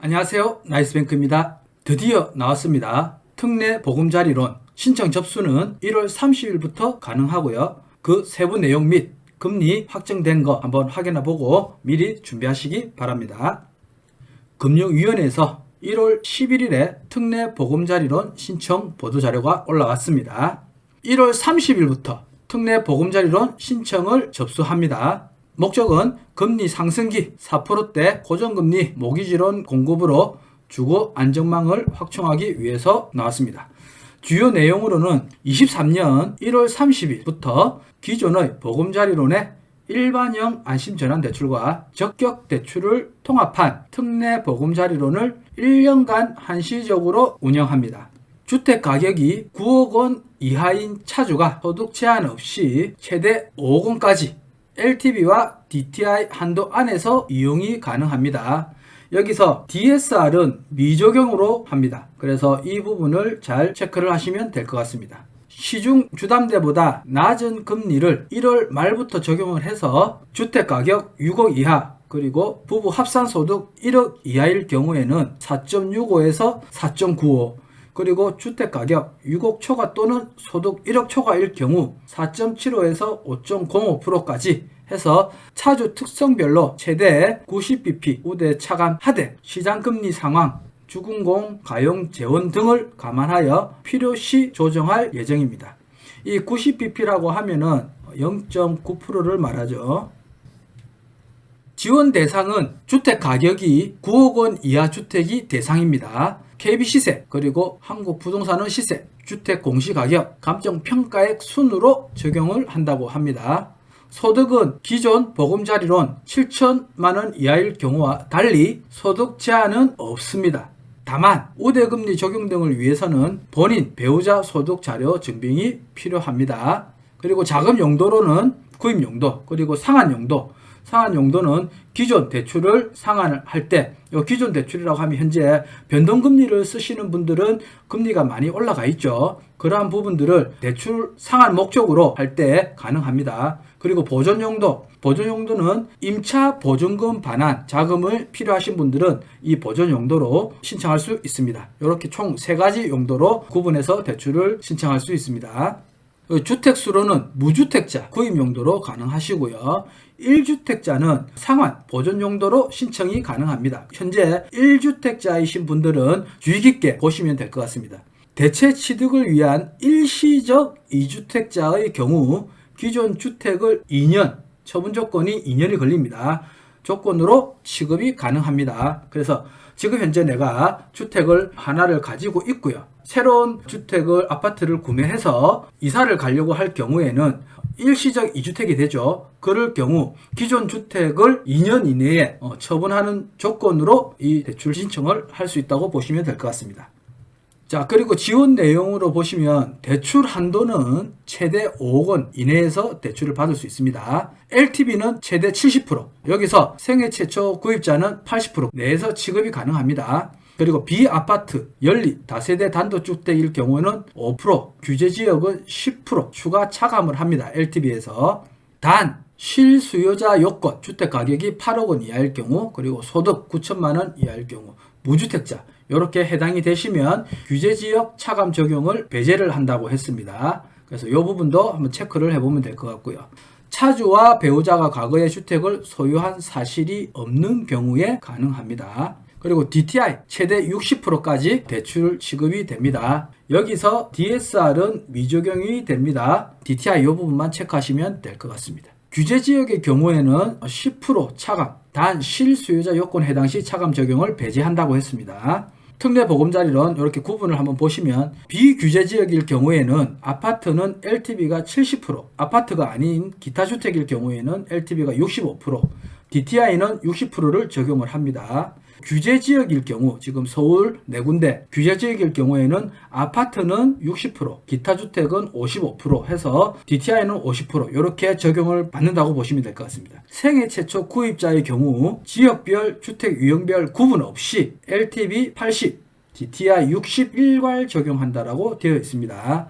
안녕하세요. 나이스뱅크입니다. 드디어 나왔습니다. 특례 보금자리론 신청 접수는 1월 30일부터 가능하고요. 그 세부 내용 및 금리 확정된 거 한번 확인해보고 미리 준비하시기 바랍니다. 금융위원회에서 1월 11일에 특례 보금자리론 신청 보도자료가 올라왔습니다. 1월 30일부터 특례 보금자리론 신청을 접수합니다. 목적은 금리 상승기 4%대 고정금리 모기지론 공급으로 주거 안정망을 확충하기 위해서 나왔습니다. 주요 내용으로는 23년 1월 30일부터 기존의 보금자리론의 일반형 안심전환대출과 적격대출을 통합한 특례 보금자리론을 1년간 한시적으로 운영합니다. 주택가격이 9억 원 이하인 차주가 소득 제한 없이 최대 5억 원까지 LTV와 DTI 한도 안에서 이용이 가능합니다. 여기서 DSR은 미적용으로 합니다. 그래서 이 부분을 잘 체크를 하시면 될 것 같습니다. 시중 주담대보다 낮은 금리를 1월 말부터 적용을 해서 주택가격 6억 이하 그리고 부부 합산소득 1억 이하일 경우에는 4.65에서 4.95 그리고 주택가격 6억 초과 또는 소득 1억 초과일 경우 4.75에서 5.05%까지 해서 차주 특성별로 최대 90bp 우대 차감 하대 시장금리 상황 주금공 가용 재원 등을 감안하여 필요시 조정할 예정입니다. 이 90bp라고 하면은 0.9%를 말하죠. 지원 대상은 주택 가격이 9억 원 이하 주택이 대상입니다. KB시세 그리고 한국부동산은 시세, 주택 공시가격, 감정평가액 순으로 적용을 한다고 합니다. 소득은 기존 보금자리론 7천만 원 이하일 경우와 달리 소득 제한은 없습니다. 다만 우대금리 적용 등을 위해서는 본인 배우자 소득 자료 증빙이 필요합니다. 그리고 자금 용도로는 구입 용도 그리고 상환 용도 상환 용도는 기존 대출을 상환을 할 때 기존 대출이라고 하면 현재 변동금리를 쓰시는 분들은 금리가 많이 올라가 있죠. 그러한 부분들을 대출 상환 목적으로 할 때 가능합니다. 그리고 보존 용도는 임차 보증금 반환 자금을 필요하신 분들은 이 보존 용도로 신청할 수 있습니다. 이렇게 총 3가지 용도로 구분해서 대출을 신청할 수 있습니다. 주택수로는 무주택자 구입 용도로 가능하시고요. 1주택자는 상환 보존 용도로 신청이 가능합니다. 현재 1주택자이신 분들은 주의 깊게 보시면 될 것 같습니다. 대체 취득을 위한 일시적 2주택자의 경우 기존 주택을 2년 처분 조건이 2년이 걸립니다. 조건으로 취급이 가능합니다. 그래서 지금 현재 내가 주택을 하나를 가지고 있고요. 새로운 주택을 아파트를 구매해서 이사를 가려고 할 경우에는 일시적 2주택이 되죠. 그럴 경우 기존 주택을 2년 이내에 처분하는 조건으로 이 대출 신청을 할 수 있다고 보시면 될 것 같습니다. 자, 그리고 지원 내용으로 보시면 대출 한도는 최대 5억 원 이내에서 대출을 받을 수 있습니다. LTV는 최대 70%, 여기서 생애 최초 구입자는 80% 내에서 취급이 가능합니다. 그리고 비아파트, 연립, 다세대 단독주택일 경우에는 5%, 규제지역은 10% 추가 차감을 합니다. LTV에서. 단 실수요자 요건, 주택가격이 8억 원 이하일 경우 그리고 소득 9천만 원 이하일 경우 무주택자 이렇게 해당이 되시면 규제지역 차감 적용을 배제를 한다고 했습니다. 그래서 이 부분도 한번 체크를 해보면 될 것 같고요. 차주와 배우자가 과거에 주택을 소유한 사실이 없는 경우에 가능합니다. 그리고 DTI 최대 60%까지 대출 지급이 됩니다. 여기서 DSR은 미적용이 됩니다. DTI 이 부분만 체크하시면 될 것 같습니다. 규제지역의 경우에는 10% 차감, 단 실수요자 요건 해당 시 차감 적용을 배제한다고 했습니다. 특례 보금자리론 이렇게 구분을 한번 보시면 비규제지역일 경우에는 아파트는 LTV가 70%, 아파트가 아닌 기타 주택일 경우에는 LTV가 65%, DTI는 60%를 적용을 합니다. 규제지역일 경우 지금 서울 4군데 규제지역일 경우에는 아파트는 60% 기타 주택은 55% 해서 DTI는 50% 이렇게 적용을 받는다고 보시면 될 것 같습니다. 생애 최초 구입자의 경우 지역별 주택 유형별 구분 없이 LTV 80 DTI 61괄 적용한다라고 되어 있습니다.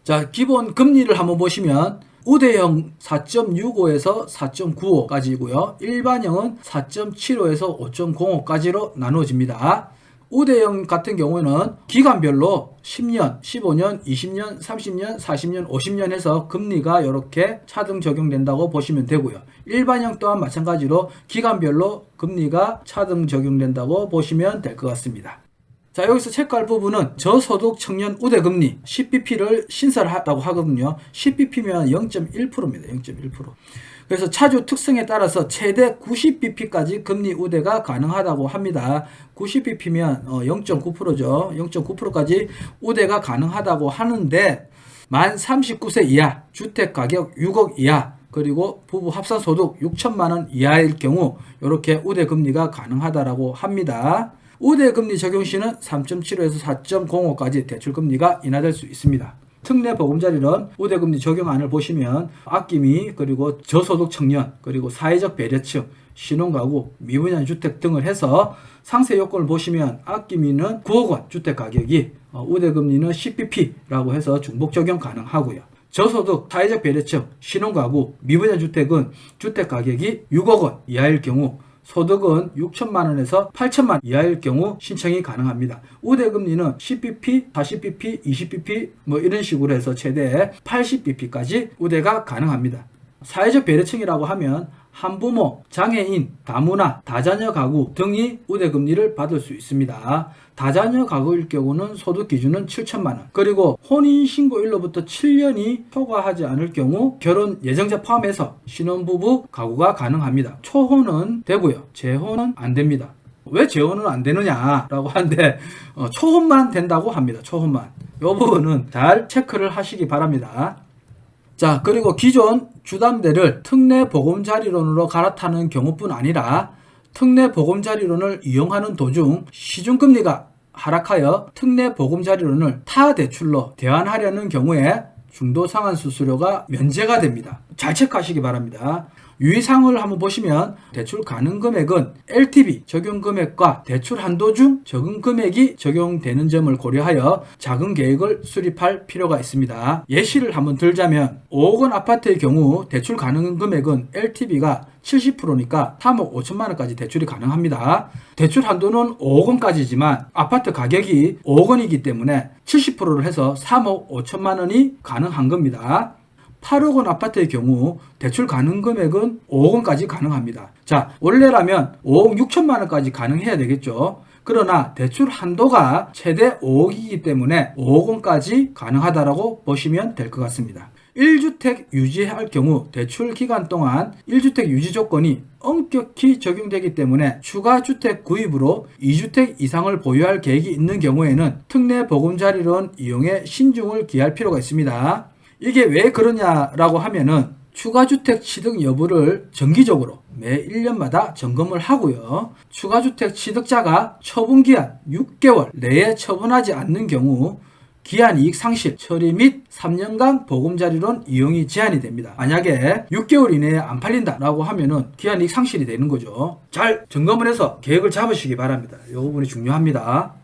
자, 기본 금리를 한번 보시면 우대형 4.65에서 4.95까지고요. 일반형은 4.75에서 5.05까지로 나누어집니다. 우대형 같은 경우는 기간별로 10년, 15년, 20년, 30년, 40년, 50년 해서 금리가 이렇게 차등 적용된다고 보시면 되고요. 일반형 또한 마찬가지로 기간별로 금리가 차등 적용된다고 보시면 될 것 같습니다. 자, 여기서 체크할 부분은 저소득 청년 우대금리 10bp를 신설하다고 하거든요. 10bp면 0.1%입니다. 0.1%. 그래서 차주 특성에 따라서 최대 90bp까지 금리 우대가 가능하다고 합니다. 90bp면 0.9%죠. 0.9%까지 우대가 가능하다고 하는데 만 39세 이하, 주택가격 6억 이하, 그리고 부부 합산소득 6천만 원 이하일 경우 이렇게 우대금리가 가능하다고 합니다. 우대금리 적용 시는 3.75에서 4.05까지 대출금리가 인하될 수 있습니다. 특례 보금자리론 우대금리 적용안을 보시면 아낌이, 그리고 저소득 청년, 그리고 사회적 배려층, 신혼가구, 미분양 주택 등을 해서 상세 요건을 보시면 아낌이는 9억 원 주택가격이, 우대금리는 10bp라고 해서 중복 적용 가능하고요. 저소득, 사회적 배려층, 신혼가구, 미분양 주택은 주택가격이 6억 원 이하일 경우, 소득은 6천만 원에서 8천만 원 이하일 경우 신청이 가능합니다. 우대금리는 10bp, 40bp, 20bp 이런 식으로 해서 최대 80bp까지 우대가 가능합니다. 사회적 배려층이라고 하면 한부모, 장애인, 다문화, 다자녀 가구 등이 우대금리를 받을 수 있습니다. 다자녀 가구일 경우는 소득 기준은 7천만 원, 그리고 혼인신고일로부터 7년이 초과하지 않을 경우 결혼 예정자 포함해서 신혼부부 가구가 가능합니다. 초혼은 되고요. 재혼은 안 됩니다. 왜 재혼은 안 되느냐라고 하는데 초혼만 된다고 합니다. 초혼만. 이 부분은 잘 체크를 하시기 바랍니다. 자, 그리고 기존 주담대를 특례 보금자리론으로 갈아타는 경우뿐 아니라 특례 보금자리론을 이용하는 도중 시중금리가 하락하여 특례 보금자리론을 타 대출로 대환하려는 경우에 중도상환수수료가 면제가 됩니다. 잘 체크하시기 바랍니다. 유의사항을 한번 보시면 대출 가능 금액은 LTV 적용 금액과 대출 한도 중 적응 금액이 적용되는 점을 고려하여 자금 계획을 수립할 필요가 있습니다. 예시를 한번 들자면 5억 원 아파트의 경우 대출 가능 금액은 LTV가 70%니까 3억 5천만 원까지 대출이 가능합니다. 대출 한도는 5억 원까지지만 아파트 가격이 5억 원이기 때문에 70%를 해서 3억 5천만 원이 가능한 겁니다. 8억 원 아파트의 경우 대출 가능 금액은 5억 원까지 가능합니다. 자, 원래라면 5억 6천만 원까지 가능해야 되겠죠. 그러나 대출 한도가 최대 5억이기 때문에 5억 원까지 가능하다라고 보시면 될 것 같습니다. 1주택 유지할 경우 대출 기간 동안 1주택 유지 조건이 엄격히 적용되기 때문에 추가 주택 구입으로 2주택 이상을 보유할 계획이 있는 경우에는 특례 보금자리론 이용에 신중을 기할 필요가 있습니다. 이게 왜 그러냐라고 하면은 추가주택 취득 여부를 정기적으로 매 1년마다 점검을 하고요. 추가주택 취득자가 처분기한 6개월 내에 처분하지 않는 경우 기한이익 상실 처리 및 3년간 보금자리론 이용이 제한이 됩니다. 만약에 6개월 이내에 안 팔린다라고 하면은 기한이익 상실이 되는 거죠. 잘 점검을 해서 계획을 잡으시기 바랍니다. 이 부분이 중요합니다.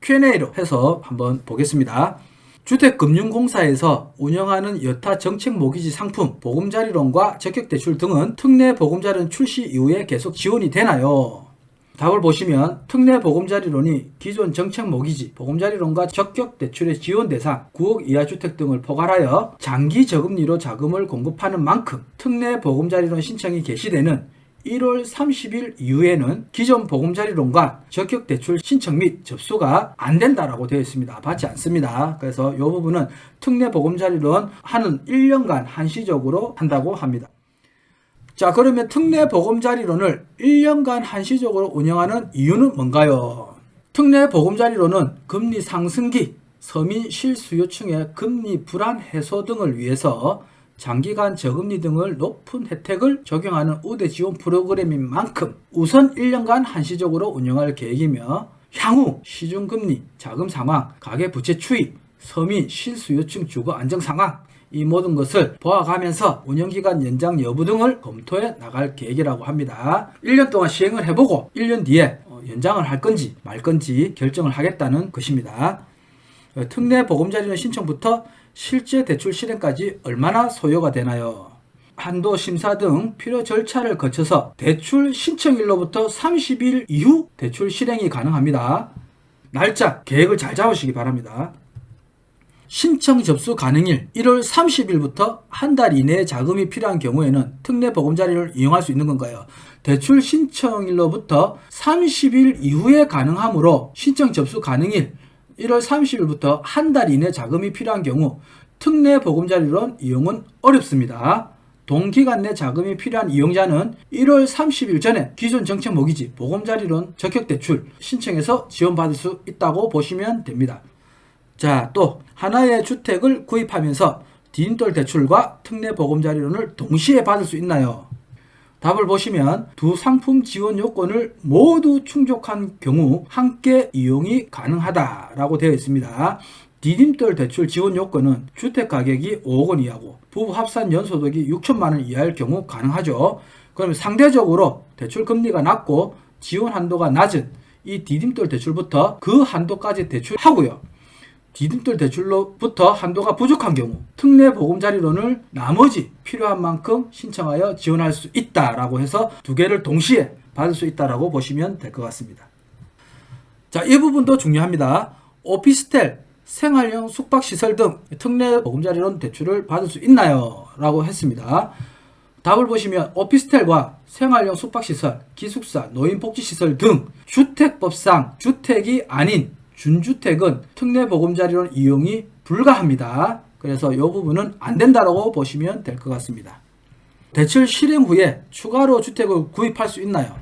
Q&A로 해서 한번 보겠습니다. 주택금융공사에서 운영하는 여타 정책 모기지 상품, 보금자리론과 적격대출 등은 특례 보금자리론 출시 이후에 계속 지원이 되나요? 답을 보시면 특례 보금자리론이 기존 정책 모기지, 보금자리론과 적격대출의 지원 대상 9억 이하 주택 등을 포괄하여 장기 저금리로 자금을 공급하는 만큼 특례 보금자리론 신청이 개시되는 1월 30일 이후에는 기존 보금자리론과 적격대출 신청 및 접수가 안 된다라고 되어 있습니다. 받지 않습니다. 그래서 이 부분은 특례 보금자리론 하는 1년간 한시적으로 한다고 합니다. 자, 그러면 특례 보금자리론을 1년간 한시적으로 운영하는 이유는 뭔가요? 특례 보금자리론은 금리 상승기, 서민 실수요층의 금리 불안 해소 등을 위해서 장기간 저금리 등을 높은 혜택을 적용하는 우대 지원 프로그램인 만큼 우선 1년간 한시적으로 운영할 계획이며 향후 시중금리, 자금 상황, 가계부채 추이, 서민 실수요층 주거 안정 상황 이 모든 것을 보아가면서 운영기간 연장 여부 등을 검토해 나갈 계획이라고 합니다. 1년 동안 시행을 해보고 1년 뒤에 연장을 할 건지 말 건지 결정을 하겠다는 것입니다. 특례 보금자리론 신청부터 실제 대출 실행까지 얼마나 소요가 되나요? 한도 심사 등 필요 절차를 거쳐서 대출 신청일로부터 30일 이후 대출 실행이 가능합니다. 날짜, 계획을 잘 잡으시기 바랍니다. 신청 접수 가능일 1월 30일부터 한 달 이내에 자금이 필요한 경우에는 특례 보금자리를 이용할 수 있는 건가요? 대출 신청일로부터 30일 이후에 가능하므로 신청 접수 가능일 1월 30일부터 한 달 이내 자금이 필요한 경우 특례 보금자리론 이용은 어렵습니다. 동기간 내 자금이 필요한 이용자는 1월 30일 전에 기존 정책 모기지 보금자리론 적격대출 신청해서 지원받을 수 있다고 보시면 됩니다. 자, 또 하나의 주택을 구입하면서 디딤돌 대출과 특례 보금자리론을 동시에 받을 수 있나요? 답을 보시면 두 상품 지원 요건을 모두 충족한 경우 함께 이용이 가능하다라고 되어 있습니다. 디딤돌 대출 지원 요건은 주택 가격이 5억 원 이하고 부부 합산 연소득이 6천만 원 이하일 경우 가능하죠. 그러면 상대적으로 대출 금리가 낮고 지원 한도가 낮은 이 디딤돌 대출부터 그 한도까지 대출하고요. 디딤돌 대출로부터 한도가 부족한 경우 특례 보금자리론을 나머지 필요한 만큼 신청하여 지원할 수 있다라고 해서 두 개를 동시에 받을 수 있다라고 보시면 될 것 같습니다. 자, 이 부분도 중요합니다. 오피스텔, 생활형 숙박시설 등 특례 보금자리론 대출을 받을 수 있나요? 라고 했습니다. 답을 보시면 오피스텔과 생활형 숙박시설, 기숙사, 노인복지시설 등 주택법상 주택이 아닌 준주택은 특례 보금자리론 이용이 불가합니다. 그래서 이 부분은 안 된다고 보시면 될 것 같습니다. 대출 실행 후에 추가로 주택을 구입할 수 있나요?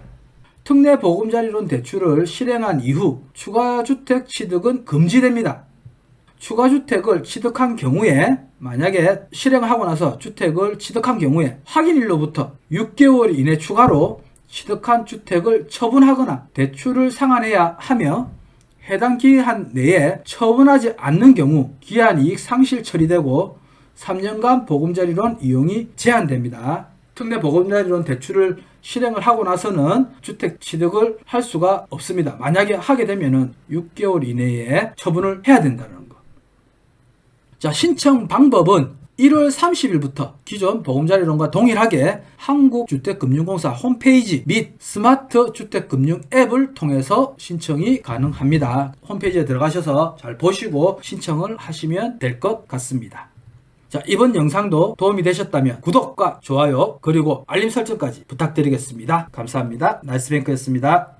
특례 보금자리론 대출을 실행한 이후 추가 주택 취득은 금지됩니다. 추가 주택을 취득한 경우에 만약에 실행하고 나서 주택을 취득한 경우에 확인일로부터 6개월 이내 추가로 취득한 주택을 처분하거나 대출을 상환해야 하며 해당 기한 내에 처분하지 않는 경우 기한 이익 상실 처리되고 3년간 보금자리론 이용이 제한됩니다. 특례 보금자리론 대출을 실행을 하고 나서는 주택 취득을 할 수가 없습니다. 만약에 하게 되면은 6개월 이내에 처분을 해야 된다는 거. 자, 신청 방법은 1월 30일부터 기존 보금자리론과 동일하게 한국주택금융공사 홈페이지 및 스마트 주택금융 앱을 통해서 신청이 가능합니다. 홈페이지에 들어가셔서 잘 보시고 신청을 하시면 될 것 같습니다. 자, 이번 영상도 도움이 되셨다면 구독과 좋아요 그리고 알림 설정까지 부탁드리겠습니다. 감사합니다. 나이스뱅크였습니다.